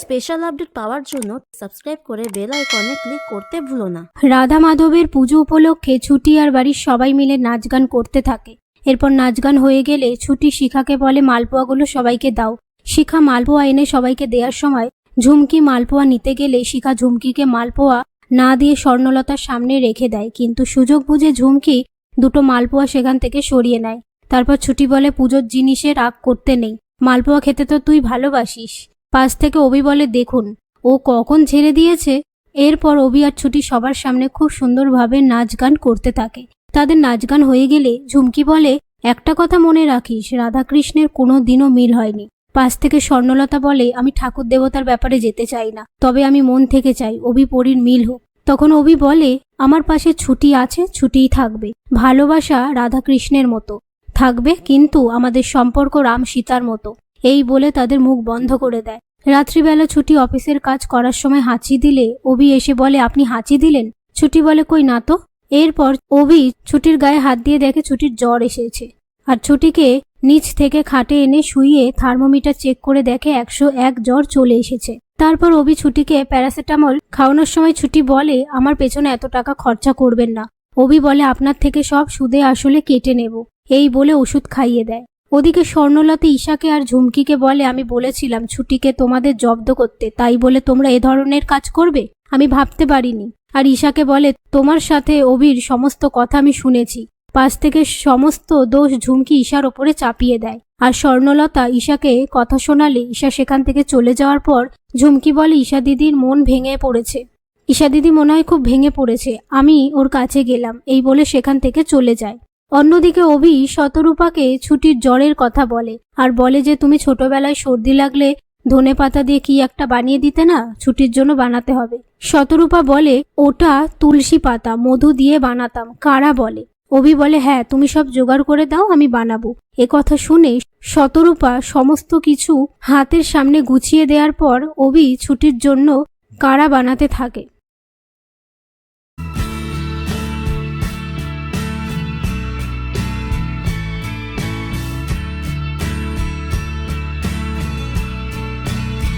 Special update পাওয়ার জন্য subscribe করে bell আইকনে ক্লিক করতে ভুলো না। রাধা মাধবের পুজো উপলক্ষে ছুটি আর বাড়ির সবাই মিলে নাচ গান করতে থাকে। এরপর নাচ গান হয়ে গেলে ছুটি শিখাকে বলে মালপোয়াগুলো সবাইকে দাও। শিখা মালপোয়া এনে সবাইকে দেওয়ার সময় ঝুমকি মালপোয়া নিতে গেলে শিখা ঝুমকিকে মালপোয়া না দিয়ে স্বর্ণলতার সামনে রেখে দেয়, কিন্তু সুযোগ বুঝে ঝুমকি দুটো মালপোয়া সেখান থেকে সরিয়ে নেয়। তারপর ছুটি বলে পুজোর জিনিসে রাগ করতে নেই, মালপোয়া খেতে তো তুই ভালোবাসিস। পাশ থেকে অভি বলে দেখুন ও কখন ছেড়ে দিয়েছে। এরপর অভি আর ছুটি সবার সামনে খুব সুন্দরভাবে নাচ গান করতে থাকে। তাদের নাচ গান হয়ে গেলে ঝুমকি বলে একটা কথা মনে রাখিস, রাধাকৃষ্ণের কোনো দিনও মিল হয়নি। পাশ থেকে স্বর্ণলতা বলে আমি ঠাকুর দেবতার ব্যাপারে যেতে চাই না, তবে আমি মন থেকে চাই অভি পরীর মিল হোক। তখন অভি বলে আমার পাশে ছুটি আছে, ছুটিই থাকবে। ভালোবাসা রাধাকৃষ্ণের মতো থাকবে, কিন্তু আমাদের সম্পর্ক রাম সীতার মতো। এই বলে তাদের মুখ বন্ধ করে দেয়। রাত্রিবেলা ছুটি অফিসের কাজ করার সময় হাঁচি দিলে অভি এসে বলে আপনি হাঁচি দিলেন? ছুটি বলে কই না তো। এরপর অভি ছুটির গায়ে হাত দিয়ে দেখে ছুটির জ্বর এসেছে, আর ছুটিকে নিচ থেকে খাটে এনে শুইয়ে থার্মোমিটার চেক করে দেখে 101 জ্বর চলে এসেছে। তারপর অভি ছুটিকে প্যারাসিটামল খাওয়ানোর সময় ছুটি বলে আমার পেছনে এত টাকা খরচা করবেন না। অভি বলে আপনার থেকে সব সুদে আসলে কেটে নেব। এই বলে ওষুধ খাইয়ে দেয়। ওদিকে স্বর্ণলতা ঈশাকে আর ঝুমকিকে বলে আমি বলেছিলাম ছুটিকে তোমাদের জব্দ করতে, তাই বলে তোমরা এ ধরনের কাজ করবে? আমি ভাবতে পারিনি। আর ঈশাকে বলে তোমার সাথে অভির সমস্ত কথা আমি শুনেছি। পাশ থেকে সমস্ত দোষ ঝুমকি ঈশার ওপরে চাপিয়ে দেয়। আর স্বর্ণলতা ঈশাকে কথা শোনালে ঈশা সেখান থেকে চলে যাওয়ার পর ঝুমকি বলে ঈশা দিদির মন ভেঙে পড়েছে। ঈশা দিদি মনে হয় খুব ভেঙে পড়েছে, আমি ওর কাছে গেলাম। এই বলে সেখান থেকে চলে যায়। অন্যদিকে অভি শতরূপাকে ছুটির জ্বরের কথা বলে আর বলে যে তুমি ছোটবেলায় সর্দি লাগলে ধনেপাতা দিয়ে কি একটা বানিয়ে দিতে না, ছুটির জন্য বানাতে হবে। শতরূপা বলে ওটা তুলসী পাতা মধু দিয়ে বানাতাম, কারা বলে? অভি বলে হ্যাঁ তুমি সব জোগাড় করে দাও, আমি বানাবো। এ কথা শুনে শতরূপা সমস্ত কিছু হাতের সামনে গুছিয়ে দেওয়ার পর অভি ছুটির জন্য কারা বানাতে থাকে।